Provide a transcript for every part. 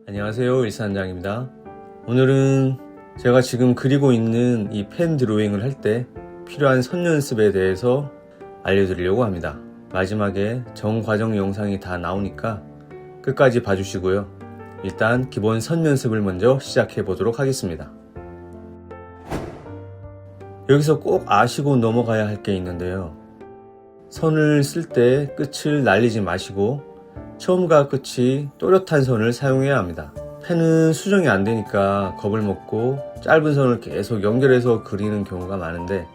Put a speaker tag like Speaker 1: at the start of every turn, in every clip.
Speaker 1: 안녕하세요, 일산장입니다. 오늘은 제가 지금 그리고 있는 이 펜 드로잉을 할 때 필요한 선 연습에 대해서 알려드리려고 합니다. 마지막에 전 과정 영상이 다 나오니까 끝까지 봐주시고요. 일단 기본 선 연습을 먼저 시작해 보도록 하겠습니다. 여기서 꼭 아시고 넘어가야 할 게 있는데요. 선을 쓸 때 끝을 날리지 마시고 처음과 끝이 또렷한 선을 사용해야 합니다. 펜은 수정이 안 되니까 겁을 먹고 짧은 선을 계속 연결해서 그리는 경우가 많은데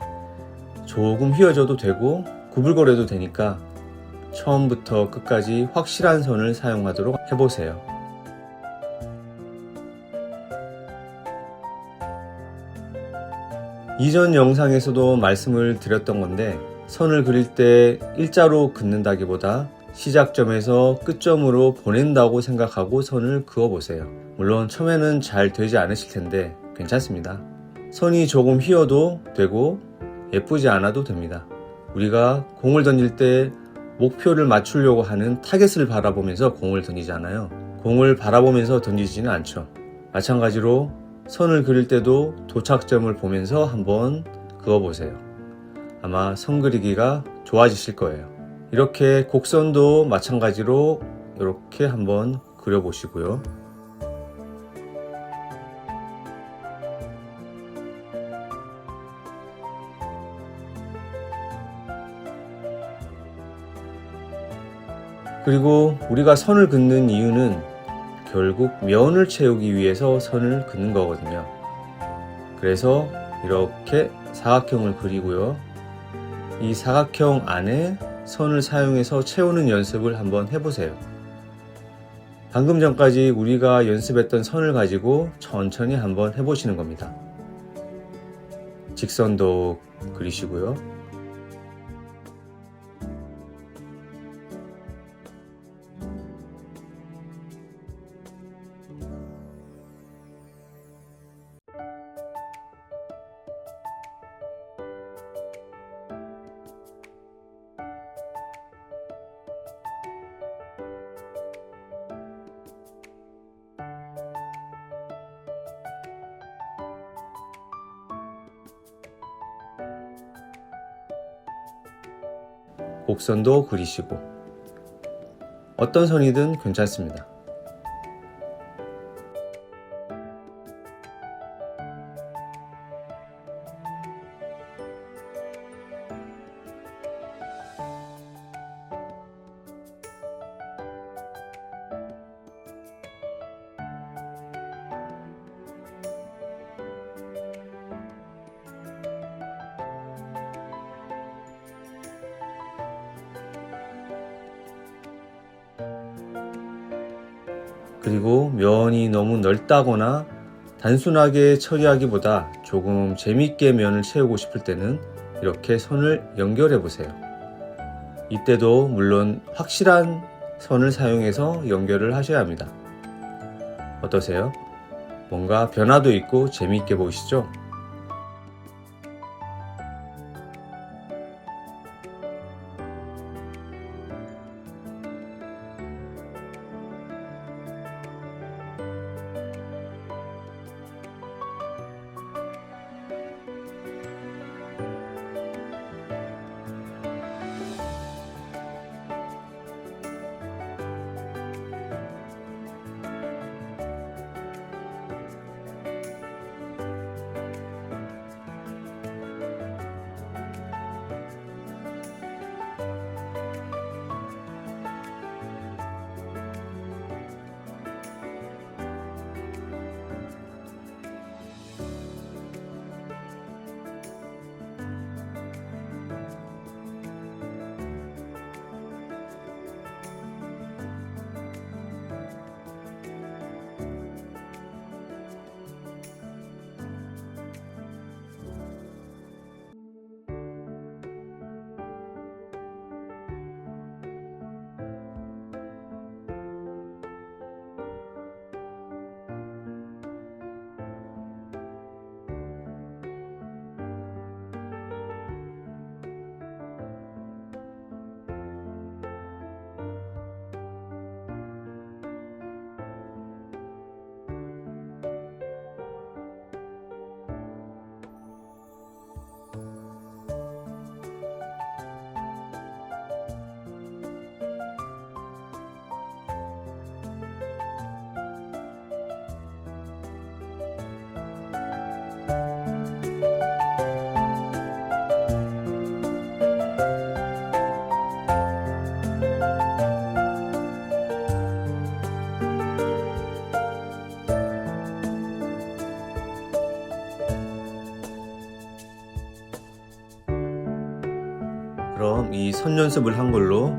Speaker 1: 조금 휘어져도 되고 구불거려도 되니까 처음부터 끝까지 확실한 선을 사용하도록 해보세요. 이전 영상에서도 말씀을 드렸던 건데 선을 그릴 때 일자로 긋는다기보다 시작점에서 끝점으로 보낸다고 생각하고 선을 그어보세요. 물론 처음에는 잘 되지 않으실 텐데 괜찮습니다. 선이 조금 휘어도 되고 예쁘지 않아도 됩니다. 우리가 공을 던질 때 목표를 맞추려고 하는 타겟을 바라보면서 공을 던지잖아요. 공을 바라보면서 던지지는 않죠. 마찬가지로 선을 그릴 때도 도착점을 보면서 한번 그어보세요. 아마 선 그리기가 좋아지실 거예요. 이렇게 곡선도 마찬가지로 이렇게 한번 그려보시고요. 그리고 우리가 선을 긋는 이유는 결국 면을 채우기 위해서 선을 긋는 거거든요. 그래서 이렇게 사각형을 그리고요. 이 사각형 안에 선을 사용해서 채우는 연습을 한번 해보세요. 방금 전까지 우리가 연습했던 선을 가지고 천천히 한번 해보시는 겁니다. 직선도 그리시고요. 곡선도 그리시고 어떤 선이든 괜찮습니다. 그리고 면이 너무 넓다거나 단순하게 처리하기보다 조금 재밌게 면을 채우고 싶을 때는 이렇게 선을 연결해 보세요. 이때도 물론 확실한 선을 사용해서 연결을 하셔야 합니다. 어떠세요? 뭔가 변화도 있고 재미있게 보이시죠? 아까처럼 이 선 연습을 한 걸로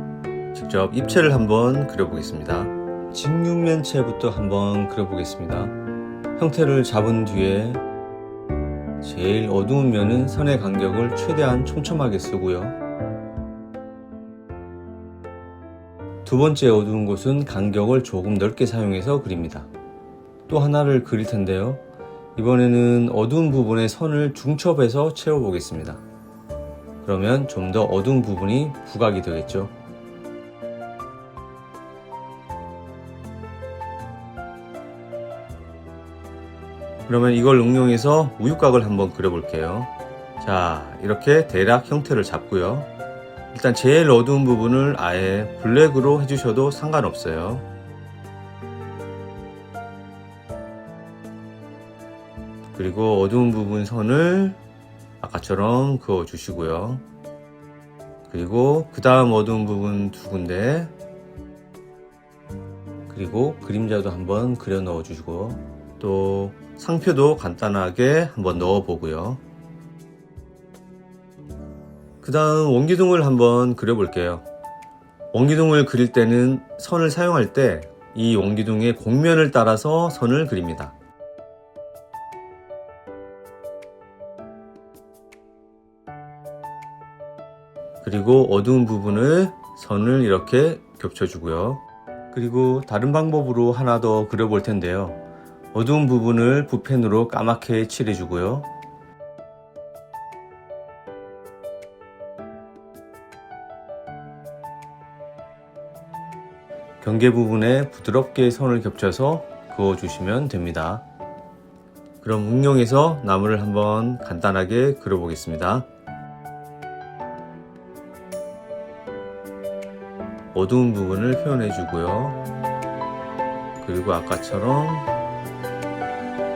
Speaker 1: 직접 입체를 한번 그려보겠습니다. 직육면체부터 한번 그려보겠습니다. 형태를 잡은 뒤에 제일 어두운 면은 선의 간격을 최대한 촘촘하게 쓰고요. 두 번째 어두운 곳은 간격을 조금 넓게 사용해서 그립니다. 또 하나를 그릴 텐데요. 이번에는 어두운 부분에 선을 중첩해서 채워보겠습니다. 그러면 좀 더 어두운 부분이 부각이 되겠죠. 그러면 이걸 응용해서 우유곽을 한번 그려볼게요. 자, 이렇게 대략 형태를 잡고요. 일단 제일 어두운 부분을 아예 블랙으로 해주셔도 상관없어요. 그리고 어두운 부분 선을 아까처럼 그어주시고요. 그리고 그 다음 어두운 부분 두 군데, 그리고 그림자도 한번 그려 넣어주시고, 또 상표도 간단하게 한번 넣어보고요. 그 다음 원기둥을 한번 그려볼게요. 원기둥을 그릴 때는 선을 사용할 때 이 원기둥의 곡면을 따라서 선을 그립니다. 그리고 어두운 부분을 선을 이렇게 겹쳐주고요. 그리고 다른 방법으로 하나 더 그려볼 텐데요. 어두운 부분을 붓펜으로 까맣게 칠해주고요. 경계 부분에 부드럽게 선을 겹쳐서 그어주시면 됩니다. 그럼 응용해서 나무를 한번 간단하게 그려보겠습니다. 어두운 부분을 표현해주고요. 그리고 아까처럼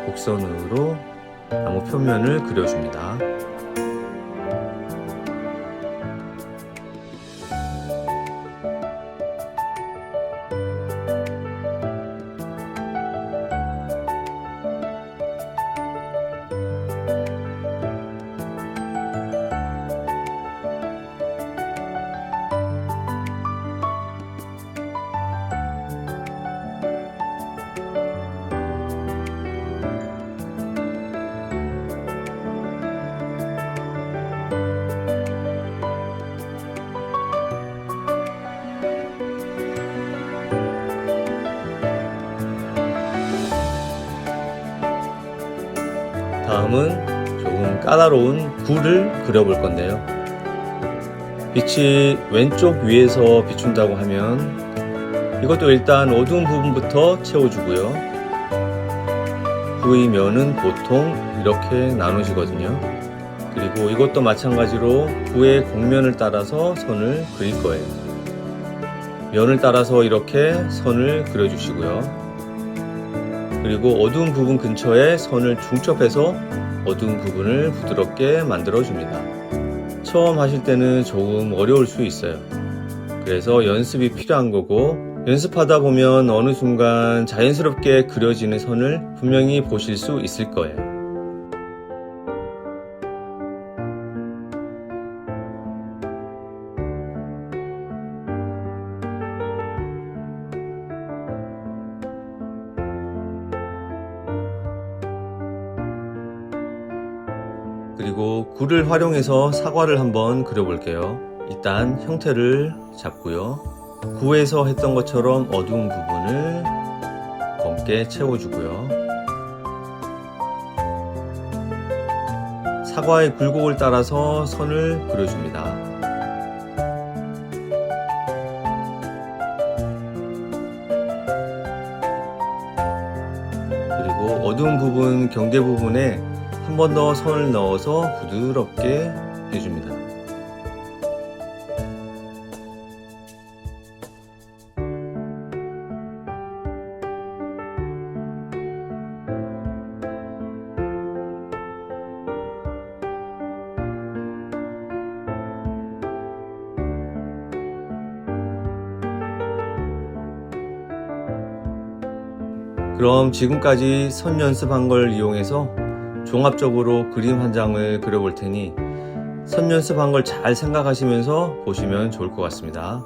Speaker 1: 곡선으로 나무 표면을 그려줍니다. 다음은 조금 까다로운 굴을 그려볼 건데요. 빛이 왼쪽 위에서 비춘다고 하면 이것도 일단 어두운 부분부터 채워주고요. 구의 면은 보통 이렇게 나누시거든요. 그리고 이것도 마찬가지로 구의 곡면을 따라서 선을 그릴 거예요. 면을 따라서 이렇게 선을 그려주시고요. 그리고 어두운 부분 근처에 선을 중첩해서 어두운 부분을 부드럽게 만들어줍니다. 처음 하실 때는 조금 어려울 수 있어요. 그래서 연습이 필요한 거고, 연습하다 보면 어느 순간 자연스럽게 그려지는 선을 분명히 보실 수 있을 거예요. 그리고 굴을 활용해서 사과를 한번 그려볼게요. 일단 형태를 잡고요. 구에서 했던 것처럼 어두운 부분을 검게 채워주고요. 사과의 굴곡을 따라서 선을 그려줍니다. 그리고 어두운 부분, 경계 부분에 한 번 더 선을 넣어서 부드럽게 해줍니다. 그럼 지금까지 선 연습한 걸 이용해서 종합적으로 그림 한 장을 그려볼 테니 선 연습한 걸 잘 생각하시면서 보시면 좋을 것 같습니다.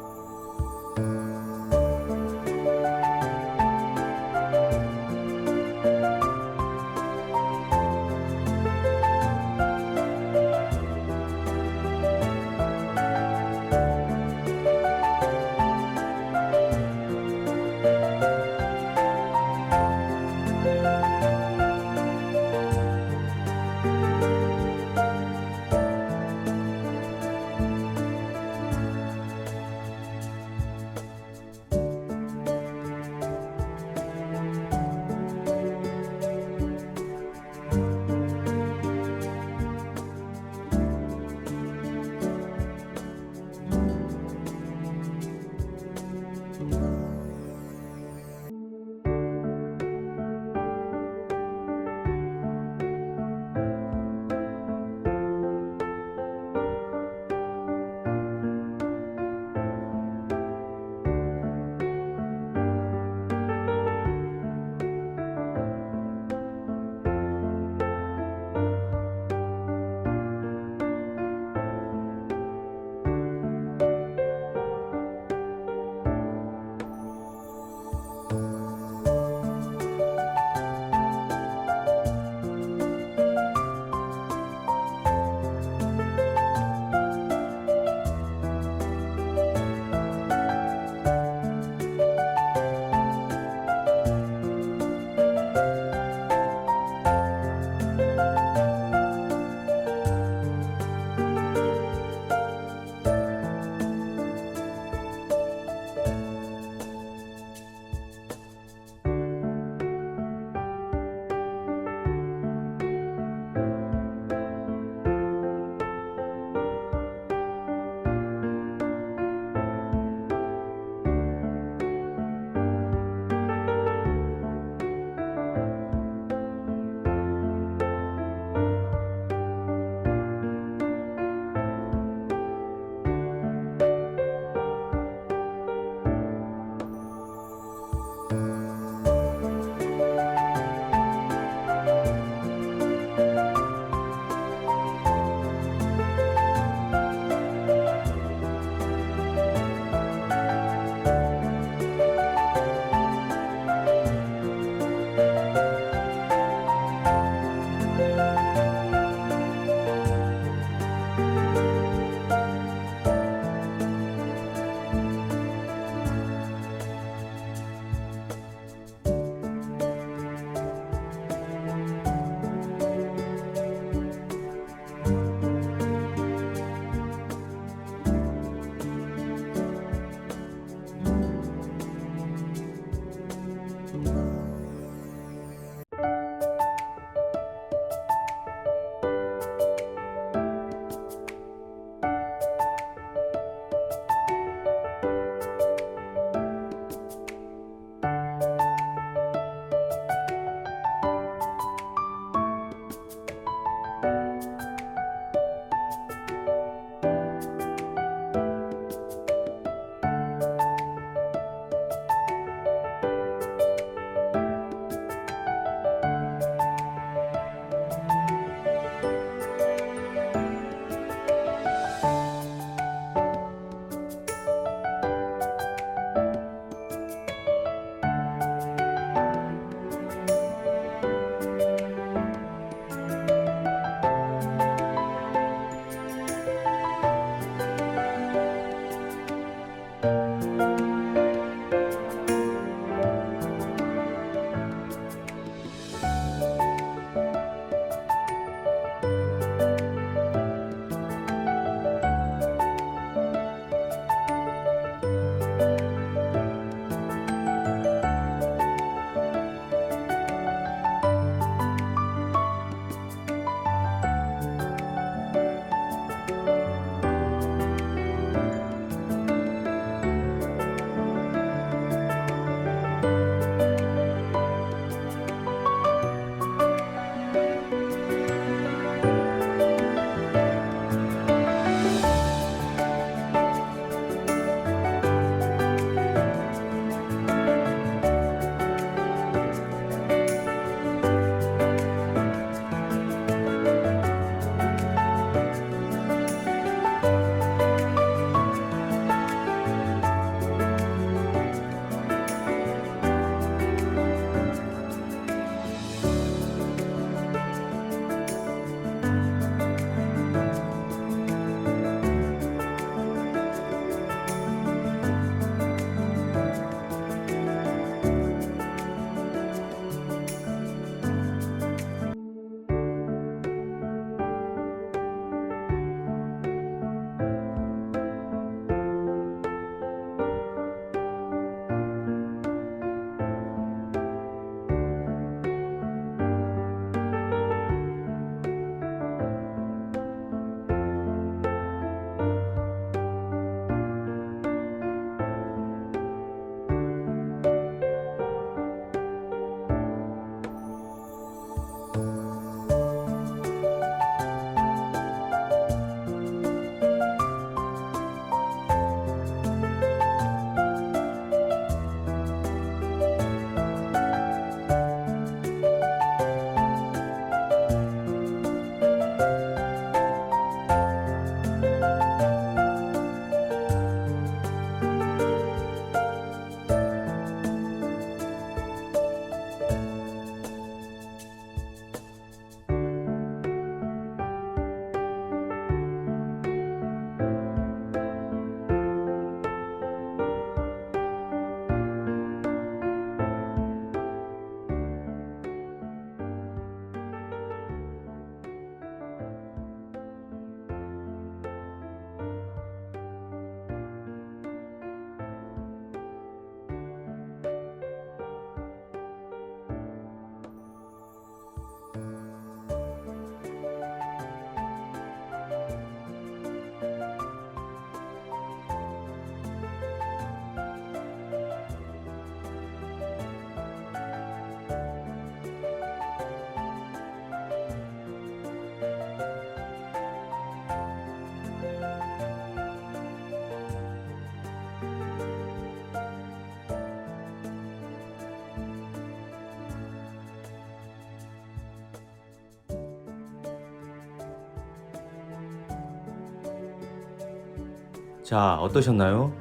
Speaker 1: 자, 어떠셨나요?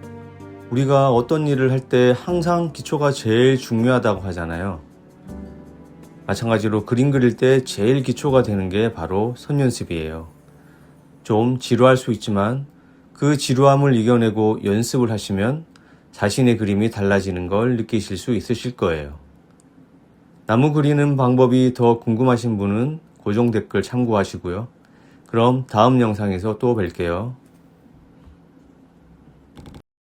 Speaker 1: 우리가 어떤 일을 할 때 항상 기초가 제일 중요하다고 하잖아요. 마찬가지로 그림 그릴 때 제일 기초가 되는 게 바로 선 연습이에요. 좀 지루할 수 있지만 그 지루함을 이겨내고 연습을 하시면 자신의 그림이 달라지는 걸 느끼실 수 있으실 거예요. 나무 그리는 방법이 더 궁금하신 분은 고정 댓글 참고하시고요. 그럼 다음 영상에서 또 뵐게요.